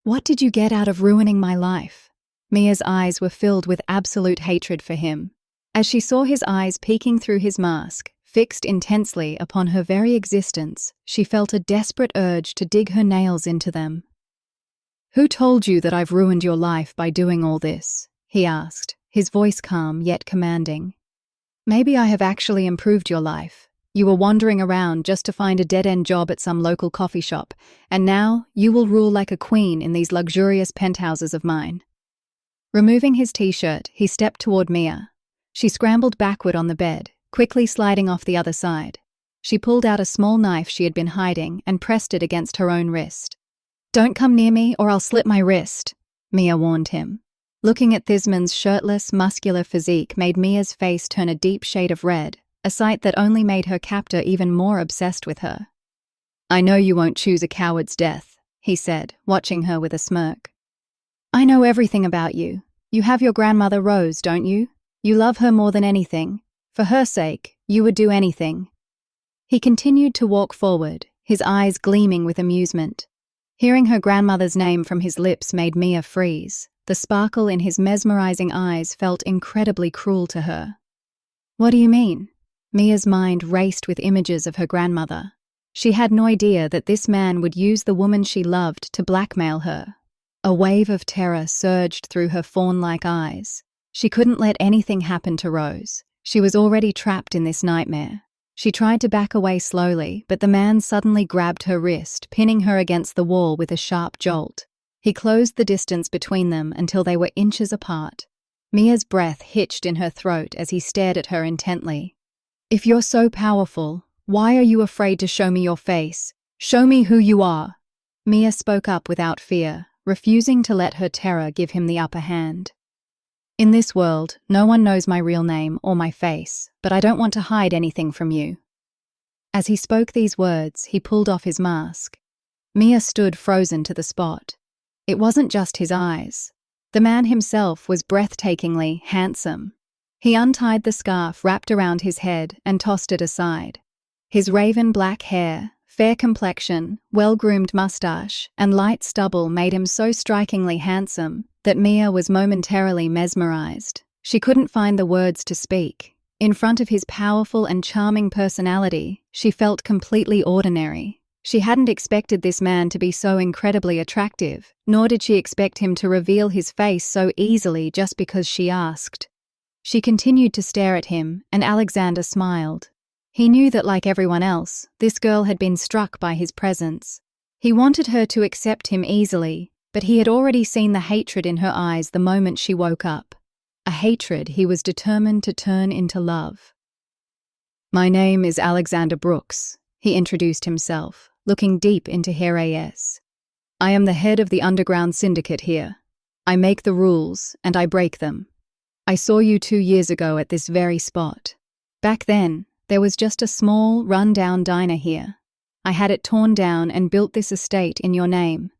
What did you get out of ruining my life? Mia's eyes were filled with absolute hatred for him. As she saw his eyes peeking through his mask, fixed intensely upon her very existence, she felt a desperate urge to dig her nails into them. "Who told you that I've ruined your life by doing all this?" he asked, his voice calm yet commanding. "Maybe I have actually improved your life. You were wandering around just to find a dead-end job at some local coffee shop, and now you will rule like a queen in these luxurious penthouses of mine." Removing his t-shirt, he stepped toward Mia. She scrambled backward on the bed, quickly sliding off the other side. She pulled out a small knife she had been hiding and pressed it against her own wrist. "Don't come near me or I'll slit my wrist," Mia warned him. Looking at Thisman's shirtless, muscular physique made Mia's face turn a deep shade of red, a sight that only made her captor even more obsessed with her. "I know you won't choose a coward's death," he said, watching her with a smirk. "I know everything about you. You have your grandmother Rose, don't you? You love her more than anything. For her sake, you would do anything." He continued to walk forward, his eyes gleaming with amusement. Hearing her grandmother's name from his lips made Mia freeze. The sparkle in his mesmerizing eyes felt incredibly cruel to her. "What do you mean?" Mia's mind raced with images of her grandmother. She had no idea that this man would use the woman she loved to blackmail her. A wave of terror surged through her fawn-like eyes. She couldn't let anything happen to Rose. She was already trapped in this nightmare. She tried to back away slowly, but the man suddenly grabbed her wrist, pinning her against the wall with a sharp jolt. He closed the distance between them until they were inches apart. Mia's breath hitched in her throat as he stared at her intently. "If you're so powerful, why are you afraid to show me your face? Show me who you are." Mia spoke up without fear, refusing to let her terror give him the upper hand. "In this world, no one knows my real name or my face, but I don't want to hide anything from you." As he spoke these words, he pulled off his mask. Mia stood frozen to the spot. It wasn't just his eyes. The man himself was breathtakingly handsome. He untied the scarf wrapped around his head and tossed it aside. His raven black hair, fair complexion, well-groomed mustache, and light stubble made him so strikingly handsome that Mia was momentarily mesmerized. She couldn't find the words to speak. In front of his powerful and charming personality, she felt completely ordinary. She hadn't expected this man to be so incredibly attractive, nor did she expect him to reveal his face so easily just because she asked. She continued to stare at him, and Alexander smiled. He knew that, like everyone else, this girl had been struck by his presence. He wanted her to accept him easily, but he had already seen the hatred in her eyes the moment she woke up. A hatred he was determined to turn into love. "My name is Alexander Brooks," he introduced himself, looking deep into her eyes. "I am the head of the underground syndicate here. I make the rules, and I break them. I saw you 2 years ago at this very spot. Back then, there was just a small, run-down diner here. I had it torn down and built this estate in your name.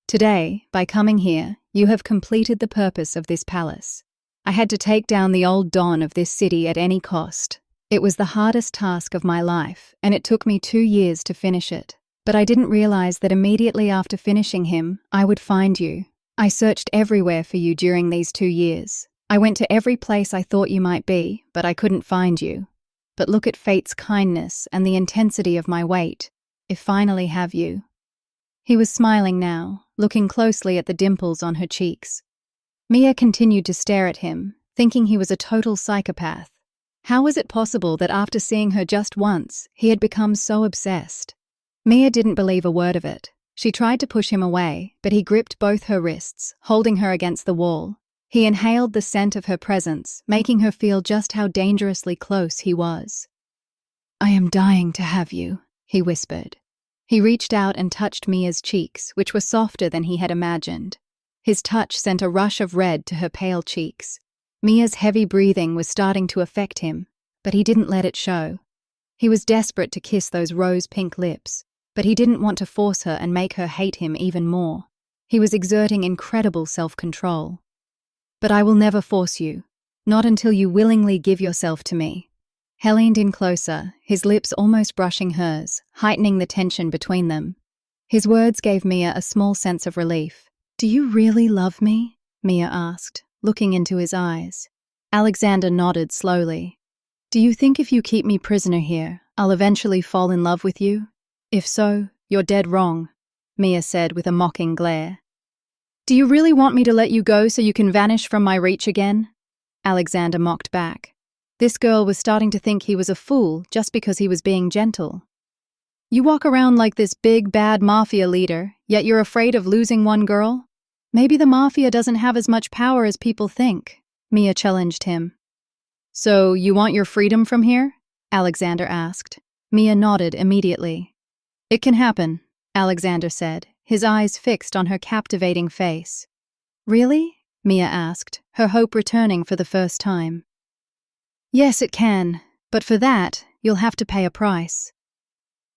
Today, by coming here, you have completed the purpose of this palace. I had to take down the old Don of this city at any cost. It was the hardest task of my life, and it took me 2 years to finish it. But I didn't realize that immediately after finishing him, I would find you. I searched everywhere for you during these 2 years. I went to every place I thought you might be, but I couldn't find you. But look at fate's kindness and the intensity of my wait. I finally have you." He was smiling now, looking closely at the dimples on her cheeks. Mia continued to stare at him, thinking he was a total psychopath. How was it possible that after seeing her just once, he had become so obsessed? Mia didn't believe a word of it. She tried to push him away, but he gripped both her wrists, holding her against the wall. He inhaled the scent of her presence, making her feel just how dangerously close he was. "I am dying to have you," he whispered. He reached out and touched Mia's cheeks, which were softer than he had imagined. His touch sent a rush of red to her pale cheeks. Mia's heavy breathing was starting to affect him, but he didn't let it show. He was desperate to kiss those rose-pink lips, but he didn't want to force her and make her hate him even more. He was exerting incredible self-control. "But I will never force you. Not until you willingly give yourself to me." He leaned in closer, his lips almost brushing hers, heightening the tension between them. His words gave Mia a small sense of relief. Do you really love me? Mia asked, looking into his eyes. Alexander nodded slowly. Do you think if you keep me prisoner here, I'll eventually fall in love with you? If so, you're dead wrong, Mia said with a mocking glare. Do you really want me to let you go so you can vanish from my reach again? Alexander mocked back. This girl was starting to think he was a fool just because he was being gentle. You walk around like this big, bad mafia leader, yet you're afraid of losing one girl? Maybe the mafia doesn't have as much power as people think, Mia challenged him. So, you want your freedom from here? Alexander asked. Mia nodded immediately. It can happen, Alexander said, his eyes fixed on her captivating face. Really? Mia asked, her hope returning for the first time. Yes, it can, but for that, you'll have to pay a price.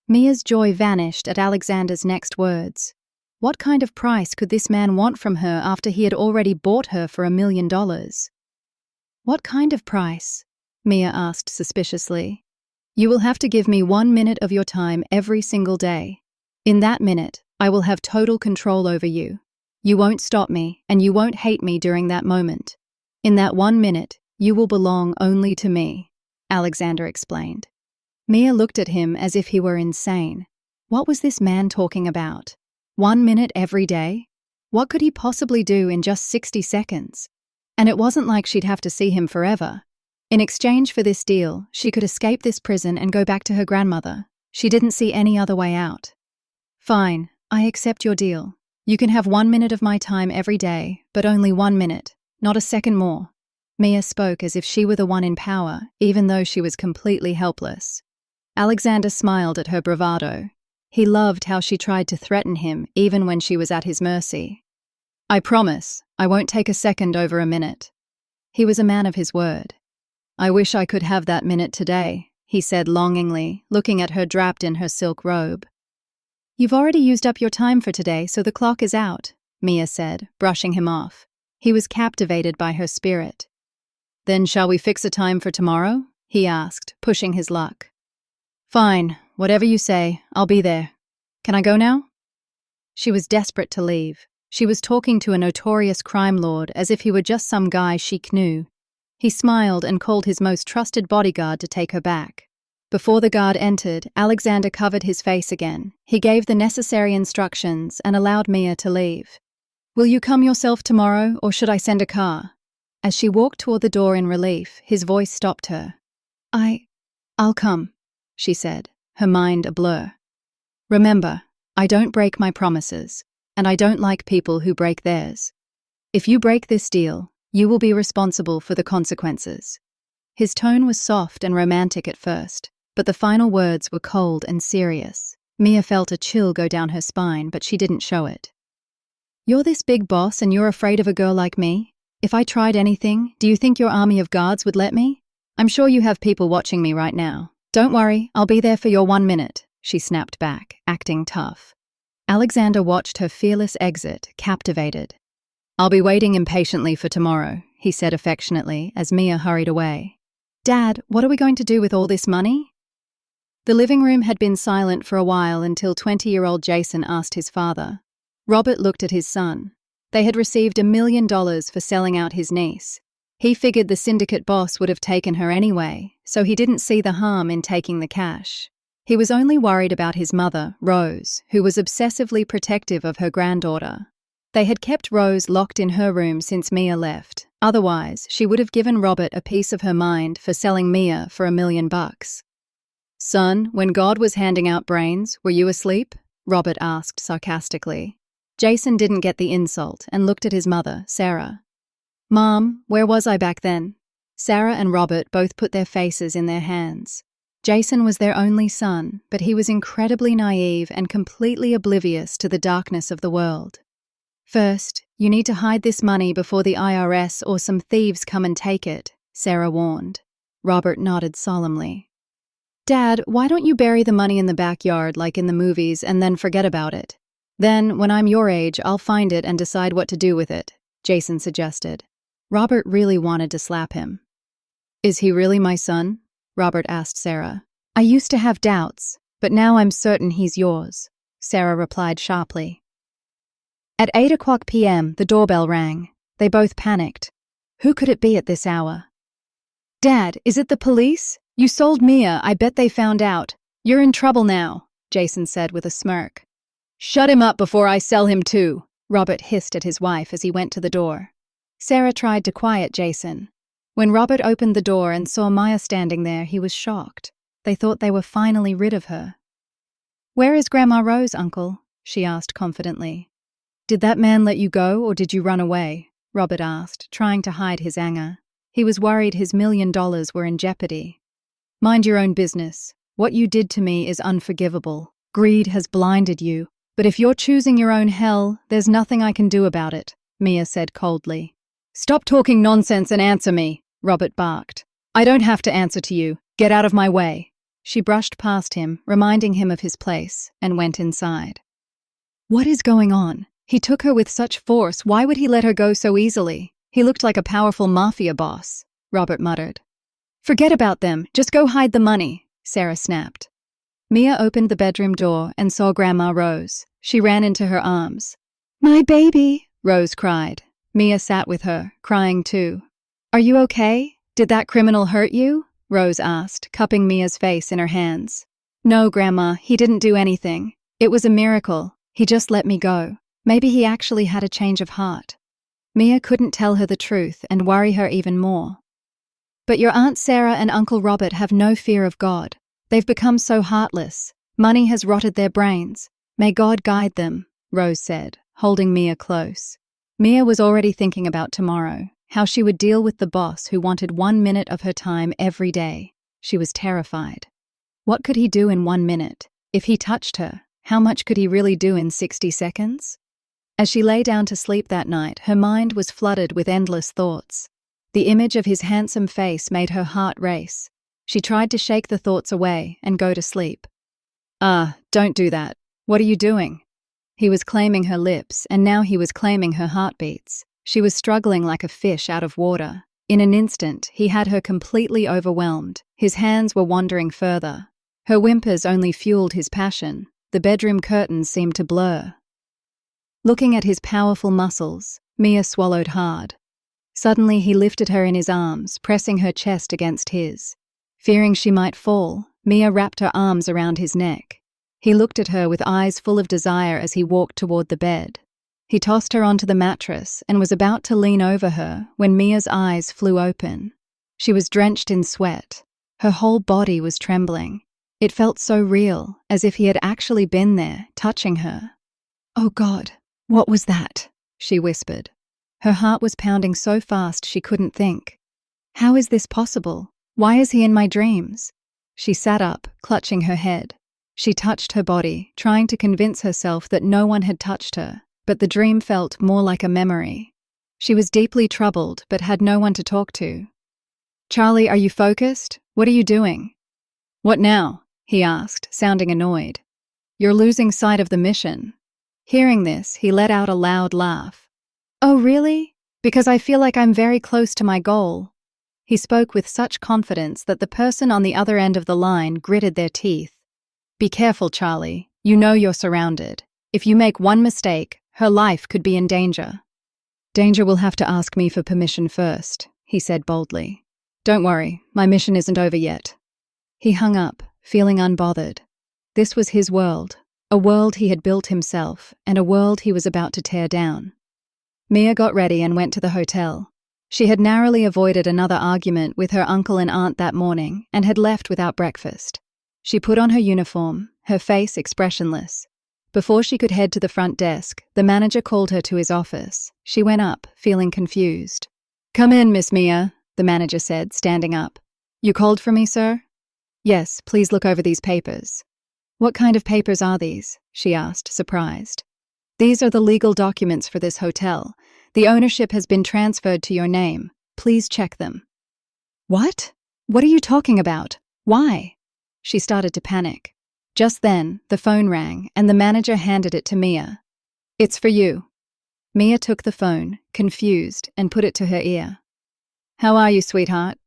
Mia's joy vanished at Alexander's next words. What kind of price could this man want from her after he had already bought her for $1 million? What kind of price? Mia asked suspiciously. You will have to give me 1 minute of your time every single day. In that minute, I will have total control over you. You won't stop me, and you won't hate me during that moment. In that 1 minute, you will belong only to me, Alexander explained. Mia looked at him as if he were insane. What was this man talking about? 1 minute every day? What could he possibly do in just 60 seconds? And it wasn't like she'd have to see him forever. In exchange for this deal, she could escape this prison and go back to her grandmother. She didn't see any other way out. Fine, I accept your deal. You can have 1 minute of my time every day, but only 1 minute, not a second more. Mia spoke as if she were the one in power, even though she was completely helpless. Alexander smiled at her bravado. He loved how she tried to threaten him, even when she was at his mercy. I promise, I won't take a second over a minute. He was a man of his word. I wish I could have that minute today, he said longingly, looking at her draped in her silk robe. You've already used up your time for today, so the clock is out, Mia said, brushing him off. He was captivated by her spirit. Then shall we fix a time for tomorrow? He asked, pushing his luck. Fine, whatever you say, I'll be there. Can I go now? She was desperate to leave. She was talking to a notorious crime lord as if he were just some guy she knew. He smiled and called his most trusted bodyguard to take her back. Before the guard entered, Alexander covered his face again. He gave the necessary instructions and allowed Mia to leave. Will you come yourself tomorrow, or should I send a car? As she walked toward the door in relief, his voice stopped her. I'll come, she said, her mind a blur. Remember, I don't break my promises, and I don't like people who break theirs. If you break this deal, you will be responsible for the consequences. His tone was soft and romantic at first, but the final words were cold and serious. Mia felt a chill go down her spine, but she didn't show it. You're this big boss and you're afraid of a girl like me? If I tried anything, do you think your army of guards would let me? I'm sure you have people watching me right now. Don't worry, I'll be there for your 1 minute, she snapped back, acting tough. Alexander watched her fearless exit, captivated. I'll be waiting impatiently for tomorrow, he said affectionately as Mia hurried away. Dad, what are we going to do with all this money? The living room had been silent for a while until 20-year-old Jason asked his father. Robert looked at his son. They had received $1 million for selling out his niece. He figured the syndicate boss would have taken her anyway, so he didn't see the harm in taking the cash. He was only worried about his mother, Rose, who was obsessively protective of her granddaughter. They had kept Rose locked in her room since Mia left. Otherwise, she would have given Robert a piece of her mind for selling Mia for $1 million. Son, when God was handing out brains, were you asleep? Robert asked sarcastically. Jason didn't get the insult and looked at his mother, Sarah. Mom, where was I back then? Sarah and Robert both put their faces in their hands. Jason was their only son, but he was incredibly naive and completely oblivious to the darkness of the world. First, you need to hide this money before the IRS or some thieves come and take it, Sarah warned. Robert nodded solemnly. Dad, why don't you bury the money in the backyard like in the movies and then forget about it? Then, when I'm your age, I'll find it and decide what to do with it, Jason suggested. Robert really wanted to slap him. Is he really my son? Robert asked Sarah. I used to have doubts, but now I'm certain he's yours, Sarah replied sharply. At 8 p.m., the doorbell rang. They both panicked. Who could it be at this hour? Dad, is it the police? You sold Mia, I bet they found out. You're in trouble now, Jason said with a smirk. Shut him up before I sell him too, Robert hissed at his wife as he went to the door. Sarah tried to quiet Jason. When Robert opened the door and saw Maya standing there, he was shocked. They thought they were finally rid of her. Where is Grandma Rose, Uncle? She asked confidently. Did that man let you go or did you run away? Robert asked, trying to hide his anger. He was worried his $1 million were in jeopardy. Mind your own business. What you did to me is unforgivable. Greed has blinded you. But if you're choosing your own hell, there's nothing I can do about it, Mia said coldly. Stop talking nonsense and answer me, Robert barked. I don't have to answer to you. Get out of my way. She brushed past him, reminding him of his place, and went inside. What is going on? He took her with such force. Why would he let her go so easily? He looked like a powerful mafia boss, Robert muttered. Forget about them. Just go hide the money, Sarah snapped. Mia opened the bedroom door and saw Grandma Rose. She ran into her arms. My baby, Rose cried. Mia sat with her, crying too. Are you okay? Did that criminal hurt you? Rose asked, cupping Mia's face in her hands. No, Grandma, he didn't do anything. It was a miracle. He just let me go. Maybe he actually had a change of heart. Mia couldn't tell her the truth and worry her even more. But your Aunt Sarah and Uncle Robert have no fear of God. They've become so heartless. Money has rotted their brains. May God guide them, Rose said, holding Mia close. Mia was already thinking about tomorrow, how she would deal with the boss who wanted 1 minute of her time every day. She was terrified. What could he do in 1 minute? If he touched her, how much could he really do in 60 seconds? As she lay down to sleep that night, her mind was flooded with endless thoughts. The image of his handsome face made her heart race. She tried to shake the thoughts away and go to sleep. Don't do that. What are you doing? He was claiming her lips, and now he was claiming her heartbeats. She was struggling like a fish out of water. In an instant, he had her completely overwhelmed. His hands were wandering further. Her whimpers only fueled his passion. The bedroom curtains seemed to blur. Looking at his powerful muscles, Mia swallowed hard. Suddenly he lifted her in his arms, pressing her chest against his. Fearing she might fall, Mia wrapped her arms around his neck. He looked at her with eyes full of desire as he walked toward the bed. He tossed her onto the mattress and was about to lean over her when Mia's eyes flew open. She was drenched in sweat. Her whole body was trembling. It felt so real, as if he had actually been there, touching her. Oh God, what was that? She whispered. Her heart was pounding so fast she couldn't think. How is this possible? Why is he in my dreams? She sat up, clutching her head. She touched her body, trying to convince herself that no one had touched her, but the dream felt more like a memory. She was deeply troubled, but had no one to talk to. Charlie, are you focused? What are you doing? What now? He asked, sounding annoyed. You're losing sight of the mission. Hearing this, he let out a loud laugh. Oh, really? Because I feel like I'm very close to my goal. He spoke with such confidence that the person on the other end of the line gritted their teeth. Be careful, Charlie. You know you're surrounded. If you make one mistake, her life could be in danger. Danger will have to ask me for permission first, he said boldly. Don't worry, my mission isn't over yet. He hung up, feeling unbothered. This was his world, a world he had built himself, and a world he was about to tear down. Mia got ready and went to the hotel. She had narrowly avoided another argument with her uncle and aunt that morning and had left without breakfast. She put on her uniform, her face expressionless. Before she could head to the front desk, the manager called her to his office. She went up, feeling confused. Come in, Miss Mia, the manager said, standing up. You called for me, sir? Yes, please look over these papers. What kind of papers are these? She asked, surprised. These are the legal documents for this hotel. The ownership has been transferred to your name. Please check them. What? What are you talking about? Why? She started to panic. Just then, the phone rang, and the manager handed it to Mia. It's for you. Mia took the phone, confused, and put it to her ear. How are you, sweetheart?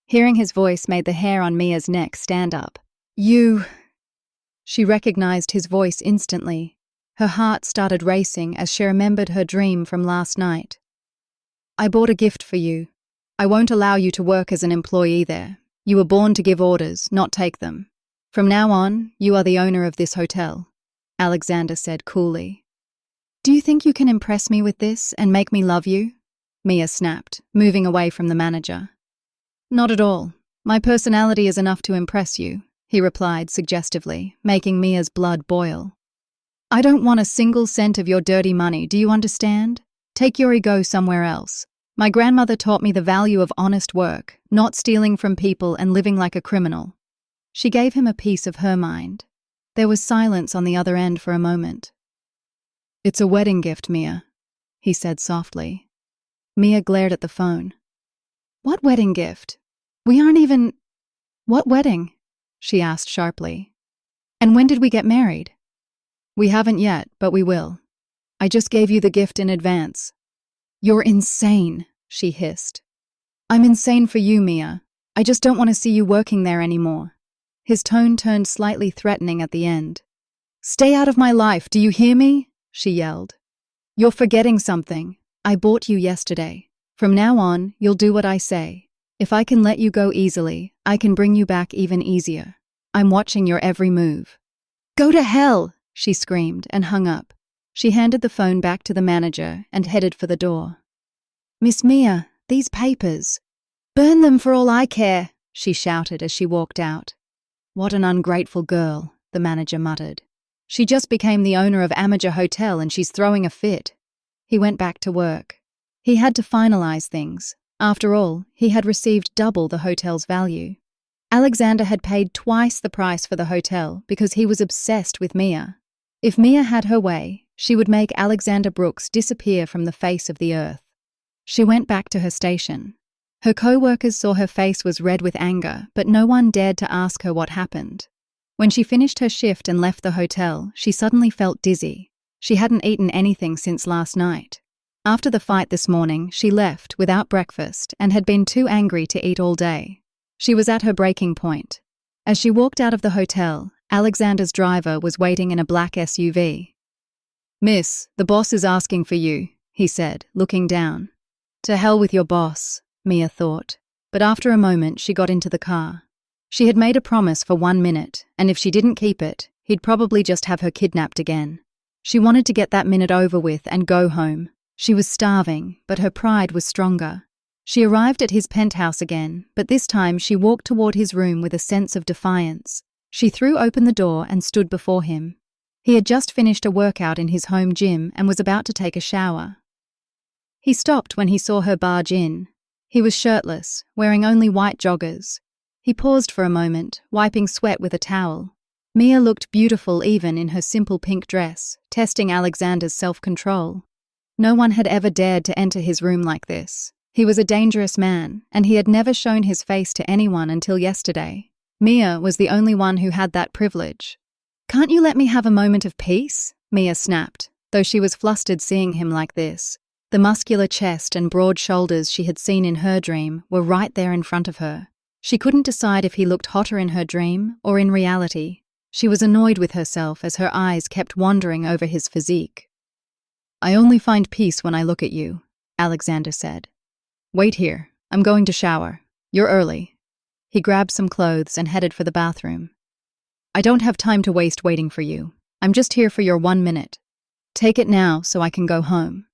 Hearing his voice made the hair on Mia's neck stand up. You... She recognized his voice instantly. Her heart started racing as she remembered her dream from last night. "I bought a gift for you. I won't allow you to work as an employee there. You were born to give orders, not take them. From now on, you are the owner of this hotel," Alexander said coolly. "Do you think you can impress me with this and make me love you?" Mia snapped, moving away from the manager. "Not at all. My personality is enough to impress you," he replied suggestively, making Mia's blood boil. "I don't want a single cent of your dirty money, do you understand? Take your ego somewhere else. My grandmother taught me the value of honest work, not stealing from people and living like a criminal." She gave him a piece of her mind. There was silence on the other end for a moment. "It's a wedding gift, Mia," he said softly. Mia glared at the phone. "What wedding gift? We aren't even—" "What wedding?" she asked sharply. "And when did we get married?" "We haven't yet, but we will. I just gave you the gift in advance." "You're insane," she hissed. "I'm insane for you, Mia. I just don't want to see you working there anymore." His tone turned slightly threatening at the end. "Stay out of my life, do you hear me?" she yelled. "You're forgetting something. I bought you yesterday. From now on, you'll do what I say. If I can let you go easily, I can bring you back even easier. I'm watching your every move." "Go to hell!" she screamed and hung up. She handed the phone back to the manager and headed for the door. "Miss Mia, these papers. Burn them for all I care," she shouted as she walked out. "What an ungrateful girl," the manager muttered. "She just became the owner of Amateur Hotel and she's throwing a fit." He went back to work. He had to finalize things. After all, he had received double the hotel's value. Alexander had paid twice the price for the hotel because he was obsessed with Mia. If Mia had her way, she would make Alexander Brooks disappear from the face of the earth. She went back to her station. Her co-workers saw her face was red with anger, but no one dared to ask her what happened. When she finished her shift and left the hotel, she suddenly felt dizzy. She hadn't eaten anything since last night. After the fight this morning, she left without breakfast and had been too angry to eat all day. She was at her breaking point. As she walked out of the hotel, Alexander's driver was waiting in a black SUV. "Miss, the boss is asking for you," he said, looking down. "To hell with your boss," Mia thought, but after a moment she got into the car. She had made a promise for 1 minute, and if she didn't keep it, he'd probably just have her kidnapped again. She wanted to get that minute over with and go home. She was starving, but her pride was stronger. She arrived at his penthouse again, but this time she walked toward his room with a sense of defiance. She threw open the door and stood before him. He had just finished a workout in his home gym and was about to take a shower. He stopped when he saw her barge in. He was shirtless, wearing only white joggers. He paused for a moment, wiping sweat with a towel. Mia looked beautiful even in her simple pink dress, testing Alexander's self-control. No one had ever dared to enter his room like this. He was a dangerous man, and he had never shown his face to anyone until yesterday. Mia was the only one who had that privilege. "Can't you let me have a moment of peace?" Mia snapped, though she was flustered seeing him like this. The muscular chest and broad shoulders she had seen in her dream were right there in front of her. She couldn't decide if he looked hotter in her dream or in reality. She was annoyed with herself as her eyes kept wandering over his physique. "I only find peace when I look at you," Alexander said. "Wait here. I'm going to shower. You're early." He grabbed some clothes and headed for the bathroom. "I don't have time to waste waiting for you. I'm just here for your 1 minute. Take it now so I can go home."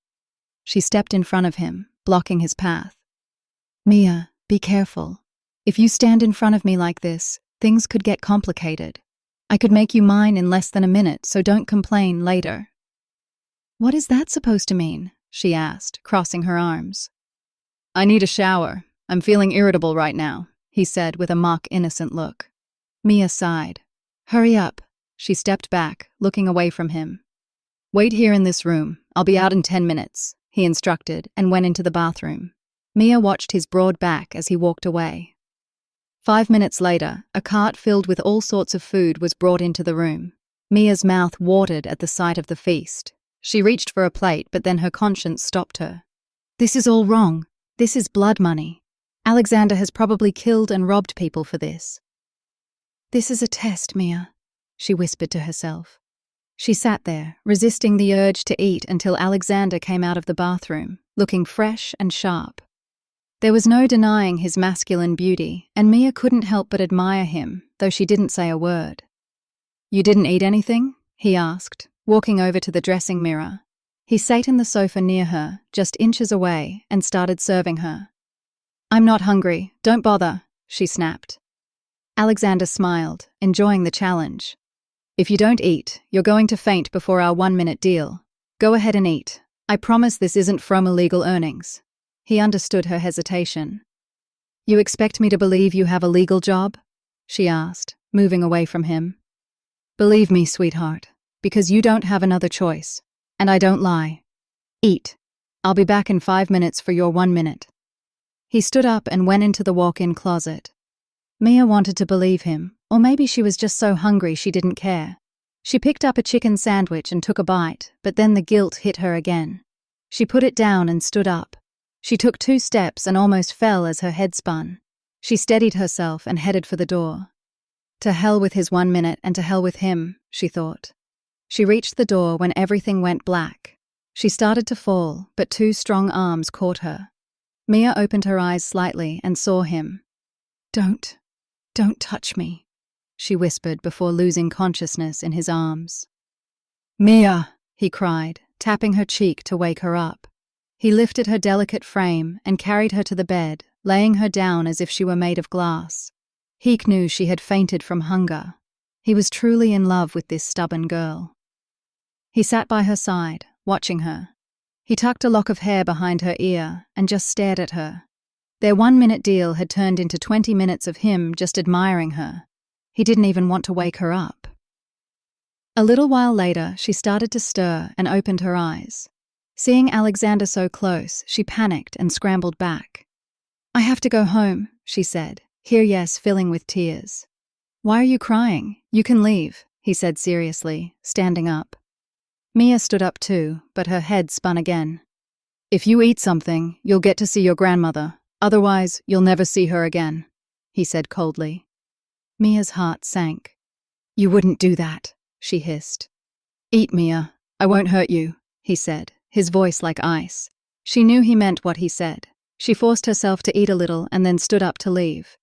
She stepped in front of him, blocking his path. "Mia, be careful. If you stand in front of me like this, things could get complicated. I could make you mine in less than a minute, so don't complain later." "What is that supposed to mean?" she asked, crossing her arms. "I need a shower. I'm feeling irritable right now," he said with a mock innocent look. Mia sighed. "Hurry up." She stepped back, looking away from him. "Wait here in this room. I'll be out in 10 minutes, he instructed and went into the bathroom. Mia watched his broad back as he walked away. 5 minutes later, a cart filled with all sorts of food was brought into the room. Mia's mouth watered at the sight of the feast. She reached for a plate, but then her conscience stopped her. "This is all wrong. This is blood money. Alexander has probably killed and robbed people for this." "This is a test, Mia," she whispered to herself. She sat there, resisting the urge to eat until Alexander came out of the bathroom, looking fresh and sharp. There was no denying his masculine beauty, and Mia couldn't help but admire him, though she didn't say a word. "You didn't eat anything?" he asked, walking over to the dressing mirror. He sat in the sofa near her, just inches away, and started serving her. "I'm not hungry, don't bother," she snapped. Alexander smiled, enjoying the challenge. "If you don't eat, you're going to faint before our 1-minute deal. Go ahead and eat. I promise this isn't from illegal earnings." He understood her hesitation. "You expect me to believe you have a legal job?" she asked, moving away from him. "Believe me, sweetheart, because you don't have another choice. And I don't lie. Eat. I'll be back in 5 minutes for your 1 minute. He stood up and went into the walk-in closet. Mia wanted to believe him, or maybe she was just so hungry she didn't care. She picked up a chicken sandwich and took a bite, but then the guilt hit her again. She put it down and stood up. She took 2 steps and almost fell as her head spun. She steadied herself and headed for the door. To hell with his 1 minute and to hell with him, she thought. She reached the door when everything went black. She started to fall, but 2 strong arms caught her. Mia opened her eyes slightly and saw him. Don't touch me," she whispered before losing consciousness in his arms. "Mia," he cried, tapping her cheek to wake her up. He lifted her delicate frame and carried her to the bed, laying her down as if she were made of glass. He knew she had fainted from hunger. He was truly in love with this stubborn girl. He sat by her side, watching her. He tucked a lock of hair behind her ear and just stared at her. Their 1-minute deal had turned into 20 minutes of him just admiring her. He didn't even want to wake her up. A little while later, she started to stir and opened her eyes. Seeing Alexander so close, she panicked and scrambled back. "I have to go home," she said, her eyes filling with tears. "Why are you crying? You can leave," he said seriously, standing up. Mia stood up too, but her head spun again. "If you eat something, you'll get to see your grandmother. Otherwise, you'll never see her again," he said coldly. Mia's heart sank. "You wouldn't do that," she hissed. "Eat, Mia. I won't hurt you," he said, his voice like ice. She knew he meant what he said. She forced herself to eat a little and then stood up to leave.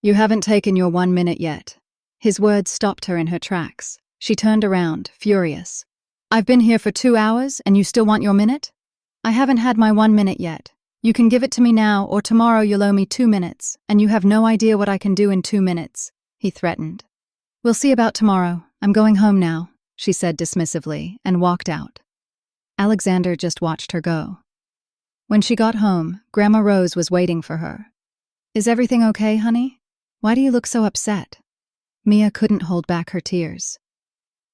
"You haven't taken your 1 minute yet." His words stopped her in her tracks. She turned around, furious. "I've been here for 2 hours and you still want your minute?" "I haven't had my 1 minute yet. You can give it to me now or tomorrow you'll owe me 2 minutes, and you have no idea what I can do in 2 minutes, he threatened. "We'll see about tomorrow. I'm going home now," she said dismissively and walked out. Alexander just watched her go. When she got home, Grandma Rose was waiting for her. "Is everything okay, honey? Why do you look so upset?" Mia couldn't hold back her tears.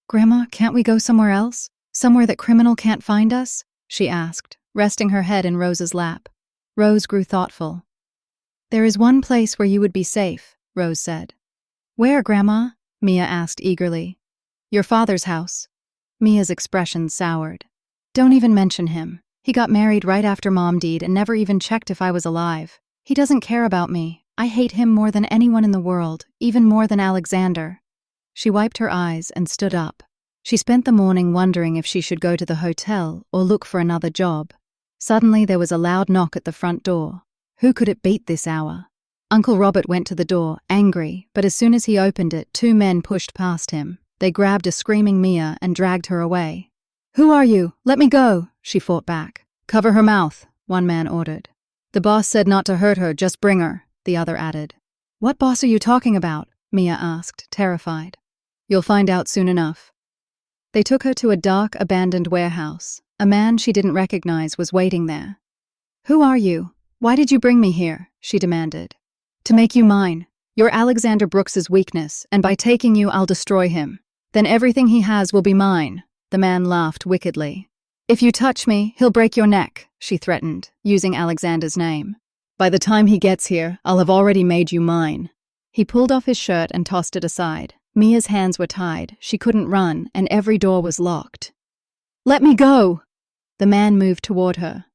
"Grandma, can't we go somewhere else? Somewhere that criminal can't find us?" she asked, resting her head in Rose's lap. Rose grew thoughtful. "There is one place where you would be safe," Rose said. "Where, Grandma?" Mia asked eagerly. "Your father's house." Mia's expression soured. "Don't even mention him. He got married right after Mom died and never even checked if I was alive. He doesn't care about me. I hate him more than anyone in the world, even more than Alexander." She wiped her eyes and stood up. She spent the morning wondering if she should go to the hotel or look for another job. Suddenly there was a loud knock at the front door. Who could it be this hour? Uncle Robert went to the door, angry, but as soon as he opened it, 2 men pushed past him. They grabbed a screaming Mia and dragged her away. "Who are you? Let me go," she fought back. "Cover her mouth," one man ordered. "The boss said not to hurt her, just bring her," the other added. "What boss are you talking about?" Mia asked, terrified. "You'll find out soon enough." They took her to a dark, abandoned warehouse. A man she didn't recognize was waiting there. "Who are you? Why did you bring me here?" she demanded. "To make you mine. You're Alexander Brooks's weakness, and by taking you, I'll destroy him. Then everything he has will be mine." The man laughed wickedly. "If you touch me, he'll break your neck," she threatened, using Alexander's name. "By the time he gets here, I'll have already made you mine." He pulled off his shirt and tossed it aside. Mia's hands were tied, she couldn't run, and every door was locked. "Let me go!" The man moved toward her.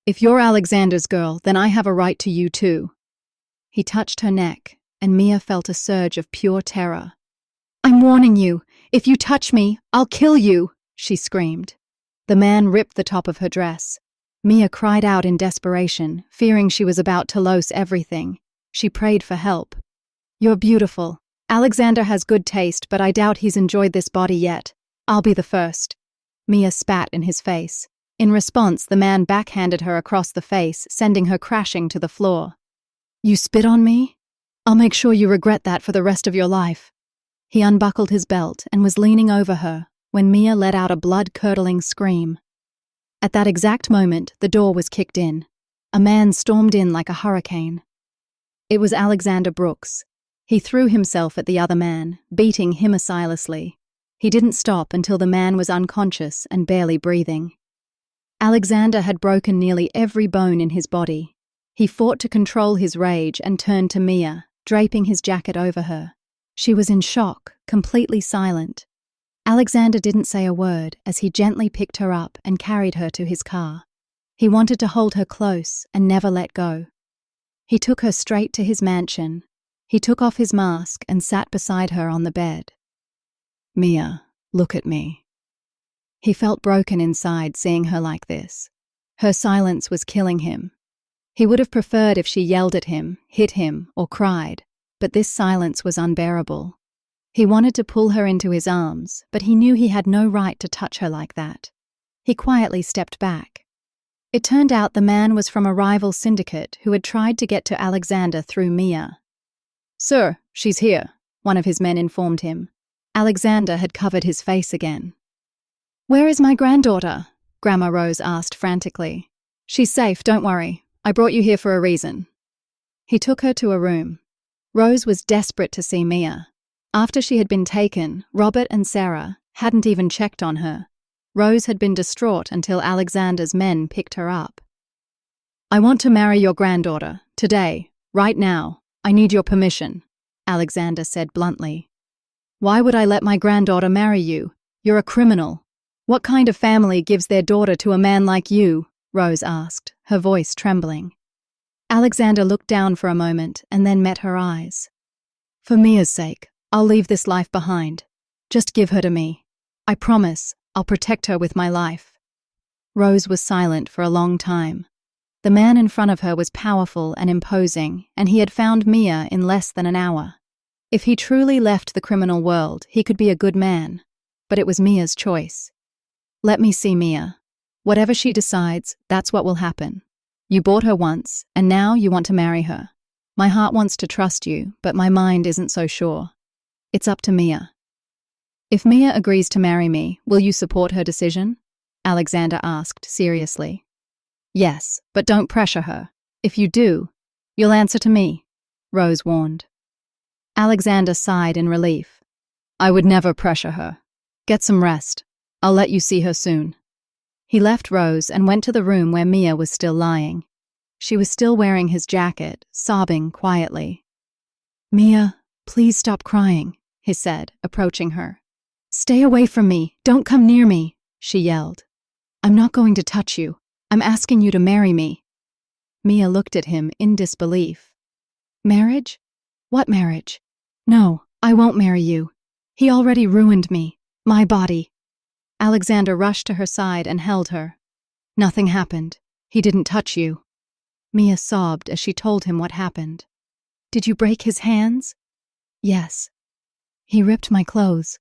"If you're Alexander's girl, then I have a right to you too." He touched her neck, and Mia felt a surge of pure terror. "I'm warning you, If you touch me, I'll kill you, she screamed. The man ripped the top of her dress. Mia cried out in desperation, fearing she was about to lose everything. She prayed for help. You're beautiful. Alexander has good taste, but I doubt he's enjoyed this body yet. I'll be the first. Mia spat in his face. In response, the man backhanded her across the face, sending her crashing to the floor. You spit on me? I'll make sure you regret that for the rest of your life. He unbuckled his belt and was leaning over her when Mia let out a blood-curdling scream. At that exact moment, the door was kicked in. A man stormed in like a hurricane. It was Alexander Brooks. He threw himself at the other man, beating him mercilessly. He didn't stop until the man was unconscious and barely breathing. Alexander had broken nearly every bone in his body. He fought to control his rage and turned to Mia, draping his jacket over her. She was in shock, completely silent. Alexander didn't say a word as he gently picked her up and carried her to his car. He wanted to hold her close and never let go. He took her straight to his mansion. He took off his mask and sat beside her on the bed. Mia, look at me. He felt broken inside seeing her like this. Her silence was killing him. He would have preferred if she yelled at him, hit him, or cried, but this silence was unbearable. He wanted to pull her into his arms, but he knew he had no right to touch her like that. He quietly stepped back. It turned out the man was from a rival syndicate who had tried to get to Alexander through Mia. Sir, she's here, one of his men informed him. Alexander had covered his face again. Where is my granddaughter? Grandma Rose asked frantically. She's safe, don't worry. I brought you here for a reason. He took her to a room. Rose was desperate to see Mia. After she had been taken, Robert and Sarah hadn't even checked on her. Rose had been distraught until Alexander's men picked her up. I want to marry your granddaughter, today, right now. I need your permission, Alexander said bluntly. Why would I let my granddaughter marry you? You're a criminal. What kind of family gives their daughter to a man like you? Rose asked, her voice trembling. Alexander looked down for a moment and then met her eyes. For Mia's sake, I'll leave this life behind. Just give her to me. I promise I'll protect her with my life. Rose was silent for a long time. The man in front of her was powerful and imposing, and he had found Mia in less than an hour. If he truly left the criminal world, he could be a good man. But it was Mia's choice. Let me see Mia. Whatever she decides, that's what will happen. You bought her once, and now you want to marry her. My heart wants to trust you, but my mind isn't so sure. It's up to Mia. If Mia agrees to marry me, will you support her decision? Alexander asked seriously. Yes, but don't pressure her. If you do, you'll answer to me, Rose warned. Alexander sighed in relief. I would never pressure her. Get some rest. I'll let you see her soon. He left Rose and went to the room where Mia was still lying. She was still wearing his jacket, sobbing quietly. Mia, please stop crying, he said, approaching her. Stay away from me. Don't come near me, she yelled. I'm not going to touch you. I'm asking you to marry me. Mia looked at him in disbelief. Marriage? What marriage? No, I won't marry you. He already ruined me. My body. Alexander rushed to her side and held her. Nothing happened. He didn't touch you. Mia sobbed as she told him what happened. Did you break his hands? Yes. He ripped my clothes.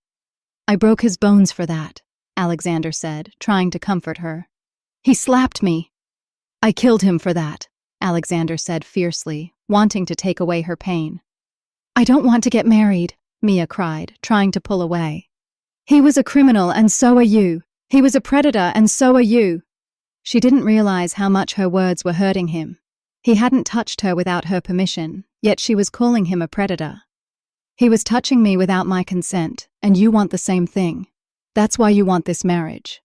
I broke his bones for that, Alexander said, trying to comfort her. He slapped me. I killed him for that, Alexander said fiercely, wanting to take away her pain. I don't want to get married, Mia cried, trying to pull away. He was a criminal and so are you. He was a predator and so are you. She didn't realize how much her words were hurting him. He hadn't touched her without her permission, yet she was calling him a predator. He was touching me without my consent, and you want the same thing. That's why you want this marriage.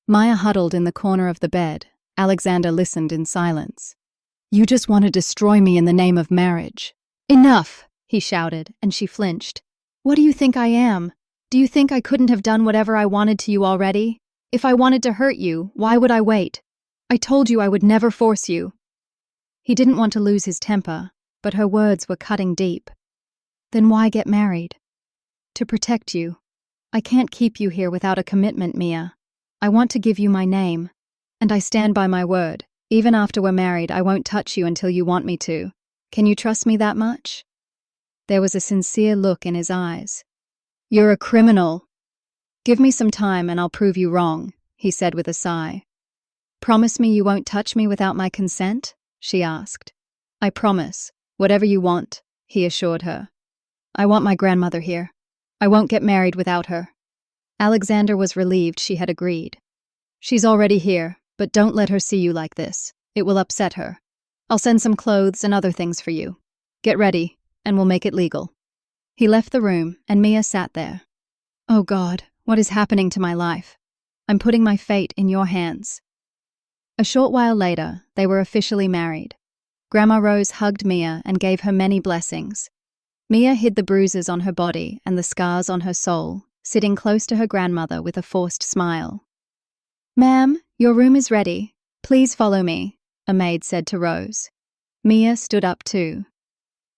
Maya huddled in the corner of the bed. Alexander listened in silence. You just want to destroy me in the name of marriage. Enough, he shouted, and she flinched. What do you think I am? Do you think I couldn't have done whatever I wanted to you already? If I wanted to hurt you, why would I wait? I told you I would never force you. He didn't want to lose his temper, but her words were cutting deep. Then why get married? To protect you. I can't keep you here without a commitment, Mia. I want to give you my name. And I stand by my word. Even after we're married, I won't touch you until you want me to. Can you trust me that much? There was a sincere look in his eyes. You're a criminal. Give me some time and I'll prove you wrong, he said with a sigh. Promise me you won't touch me without my consent? She asked. I promise. Whatever you want, he assured her. I want my grandmother here. I won't get married without her. Alexander was relieved she had agreed. She's already here, but don't let her see you like this. It will upset her. I'll send some clothes and other things for you. Get ready, and we'll make it legal. He left the room, and Mia sat there. Oh God, what is happening to my life? I'm putting my fate in your hands. A short while later, they were officially married. Grandma Rose hugged Mia and gave her many blessings. Mia hid the bruises on her body and the scars on her soul, sitting close to her grandmother with a forced smile. Ma'am, your room is ready. Please follow me, a maid said to Rose. Mia stood up too.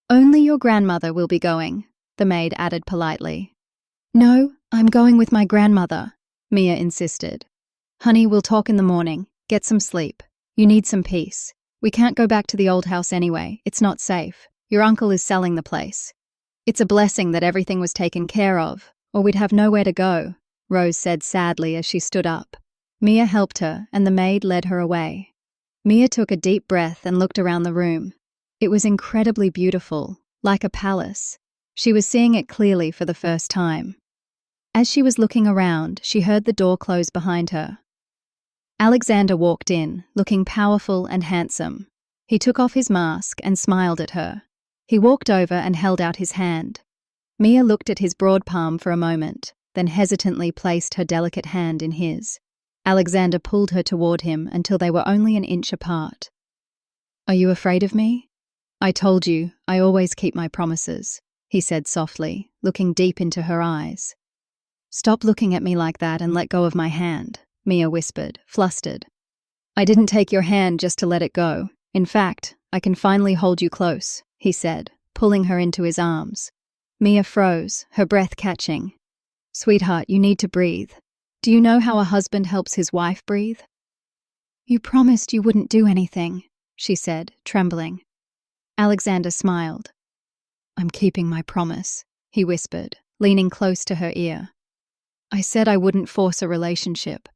Only your grandmother will be going, the maid added politely. No, I'm going with my grandmother, Mia insisted. Honey, we'll talk in the morning. Get some sleep. You need some peace. We can't go back to the old house anyway. It's not safe. Your uncle is selling the place. It's a blessing that everything was taken care of, or we'd have nowhere to go, Rose said sadly as she stood up. Mia helped her, and the maid led her away. Mia took a deep breath and looked around the room. It was incredibly beautiful, like a palace. She was seeing it clearly for the first time. As she was looking around, she heard the door close behind her. Alexander walked in, looking powerful and handsome. He took off his mask and smiled at her. He walked over and held out his hand. Mia looked at his broad palm for a moment, then hesitantly placed her delicate hand in his. Alexander pulled her toward him until they were only an inch apart. Are you afraid of me? I told you, I always keep my promises, he said softly, looking deep into her eyes. Stop looking at me like that and let go of my hand, Mia whispered, flustered. I didn't take your hand just to let it go. In fact, I can finally hold you close, he said, pulling her into his arms. Mia froze, her breath catching. Sweetheart, you need to breathe. Do you know how a husband helps his wife breathe? You promised you wouldn't do anything, she said, trembling. Alexander smiled. I'm keeping my promise, he whispered, leaning close to her ear. I said I wouldn't force a relationship.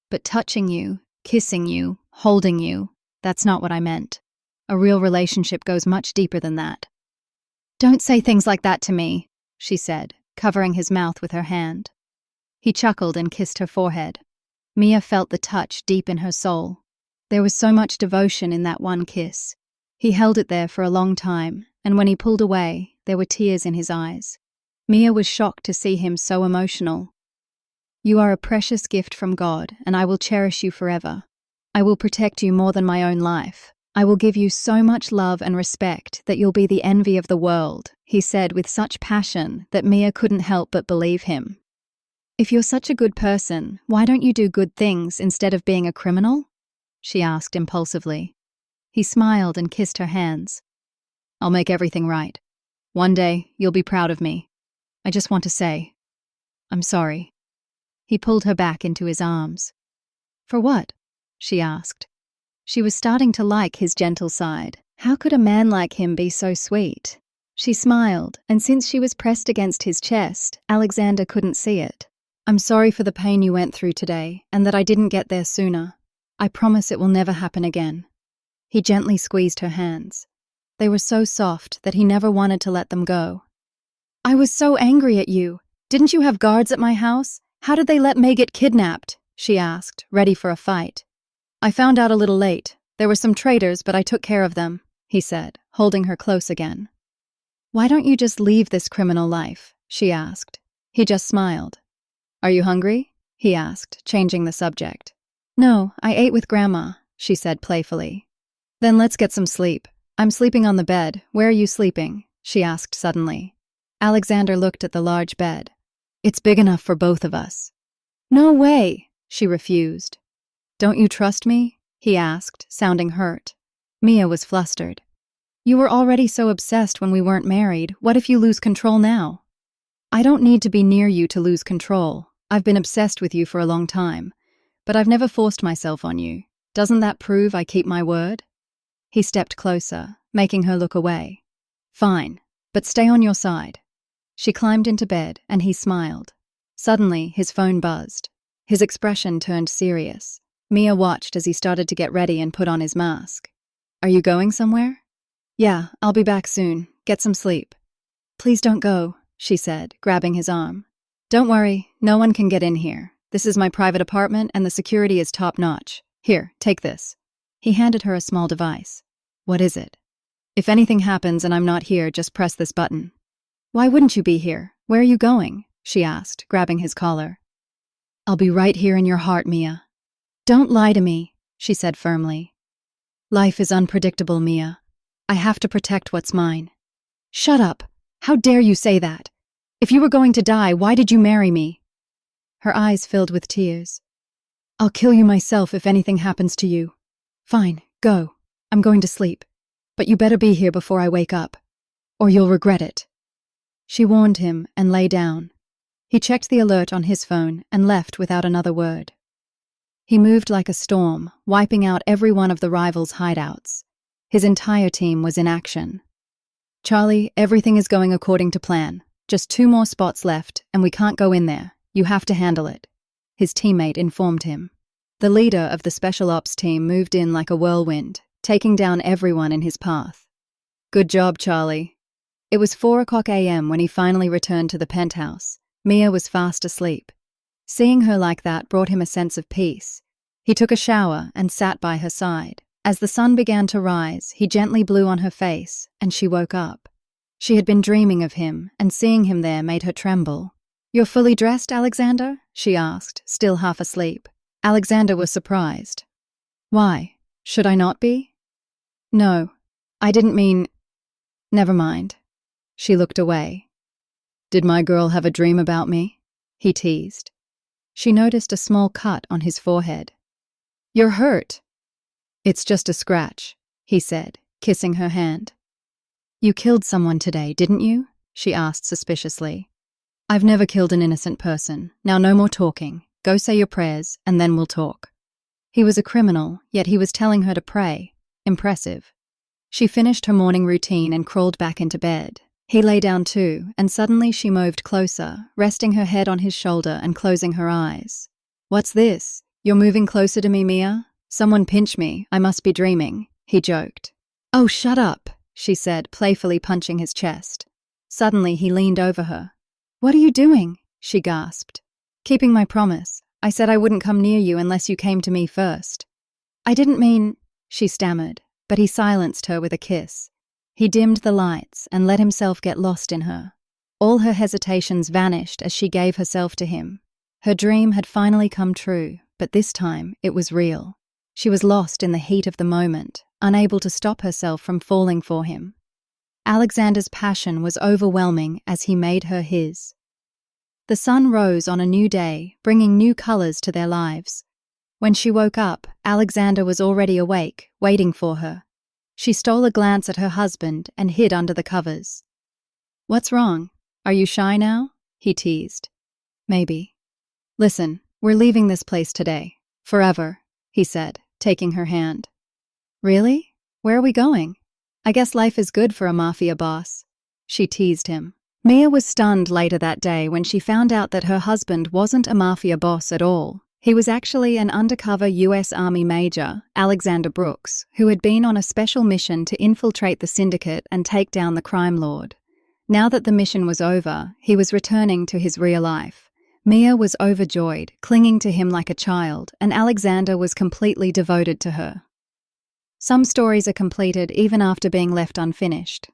But touching you, kissing you, holding you, that's not what I meant. A real relationship goes much deeper than that. Don't say things like that to me, she said, covering his mouth with her hand. He chuckled and kissed her forehead. Mia felt the touch deep in her soul. There was so much devotion in that one kiss. He held it there for a long time, and when he pulled away, there were tears in his eyes. Mia was shocked to see him so emotional. You are a precious gift from God, and I will cherish you forever. I will protect you more than my own life. I will give you so much love and respect that you'll be the envy of the world, he said with such passion that Mia couldn't help but believe him. If you're such a good person, why don't you do good things instead of being a criminal? She asked impulsively. He smiled and kissed her hands. I'll make everything right. One day, you'll be proud of me. I just want to say, I'm sorry. He pulled her back into his arms. For what? She asked. She was starting to like his gentle side. How could a man like him be so sweet? She smiled, and since she was pressed against his chest, Alexander couldn't see it. I'm sorry for the pain you went through today, and that I didn't get there sooner. I promise it will never happen again. He gently squeezed her hands. They were so soft that he never wanted to let them go. I was so angry at you. Didn't you have guards at my house? How did they let May get kidnapped? She asked, ready for a fight. I found out a little late. There were some traitors, but I took care of them, he said, holding her close again. Why don't you just leave this criminal life? She asked. He just smiled. Are you hungry? He asked, changing the subject. No, I ate with Grandma, she said playfully. Then let's get some sleep. I'm sleeping on the bed. Where are you sleeping? She asked suddenly. Alexander looked at the large bed. It's big enough for both of us. No way, she refused. Don't you trust me? He asked, sounding hurt. Mia was flustered. You were already so obsessed when we weren't married. What if you lose control now? I don't need to be near you to lose control. I've been obsessed with you for a long time, but I've never forced myself on you. Doesn't that prove I keep my word? He stepped closer, making her look away. Fine, but stay on your side. She climbed into bed, and he smiled. Suddenly, his phone buzzed. His expression turned serious. Mia watched as he started to get ready and put on his mask. Are you going somewhere? Yeah, I'll be back soon. Get some sleep. Please don't go, she said, grabbing his arm. Don't worry, no one can get in here. This is my private apartment and the security is top-notch. Here, take this. He handed her a small device. What is it? If anything happens and I'm not here, just press this button. Why wouldn't you be here? Where are you going? She asked, grabbing his collar. I'll be right here in your heart, Mia. Don't lie to me, she said firmly. Life is unpredictable, Mia. I have to protect what's mine. Shut up. How dare you say that? If you were going to die, why did you marry me? Her eyes filled with tears. I'll kill you myself if anything happens to you. Fine, go. I'm going to sleep. But you better be here before I wake up, or you'll regret it. She warned him and lay down. He checked the alert on his phone and left without another word. He moved like a storm, wiping out every one of the rivals' hideouts. His entire team was in action. Charlie, everything is going according to plan. Just 2 more spots left, and we can't go in there. You have to handle it. His teammate informed him. The leader of the special ops team moved in like a whirlwind, taking down everyone in his path. Good job, Charlie. It was 4:00 a.m. when he finally returned to the penthouse. Mia was fast asleep. Seeing her like that brought him a sense of peace. He took a shower and sat by her side. As the sun began to rise, he gently blew on her face, and she woke up. She had been dreaming of him, and seeing him there made her tremble. You're fully dressed, Alexander? She asked, still half asleep. Alexander was surprised. Why? Should I not be? No, I didn't mean… Never mind. She looked away. Did my girl have a dream about me? He teased. She noticed a small cut on his forehead. You're hurt. It's just a scratch, he said, kissing her hand. You killed someone today, didn't you? She asked suspiciously. I've never killed an innocent person. Now no more talking. Go say your prayers, and then we'll talk. He was a criminal, yet he was telling her to pray. Impressive. She finished her morning routine and crawled back into bed. He lay down too, and suddenly she moved closer, resting her head on his shoulder and closing her eyes. What's this? You're moving closer to me, Mia? Someone pinch me. I must be dreaming, he joked. Oh, shut up, she said, playfully punching his chest. Suddenly he leaned over her. What are you doing? She gasped. Keeping my promise. I said I wouldn't come near you unless you came to me first. I didn't mean… she stammered, but he silenced her with a kiss. He dimmed the lights and let himself get lost in her. All her hesitations vanished as she gave herself to him. Her dream had finally come true, but this time it was real. She was lost in the heat of the moment, unable to stop herself from falling for him. Alexander's passion was overwhelming as he made her his. The sun rose on a new day, bringing new colors to their lives. When she woke up, Alexander was already awake, waiting for her. She stole a glance at her husband and hid under the covers. What's wrong? Are you shy now? He teased. Maybe. Listen, we're leaving this place today. Forever, he said, taking her hand. Really? Where are we going? I guess life is good for a mafia boss. She teased him. Mia was stunned later that day when she found out that her husband wasn't a mafia boss at all. He was actually an undercover U.S. Army major, Alexander Brooks, who had been on a special mission to infiltrate the syndicate and take down the crime lord. Now that the mission was over, he was returning to his real life. Mia was overjoyed, clinging to him like a child, and Alexander was completely devoted to her. Some stories are completed even after being left unfinished.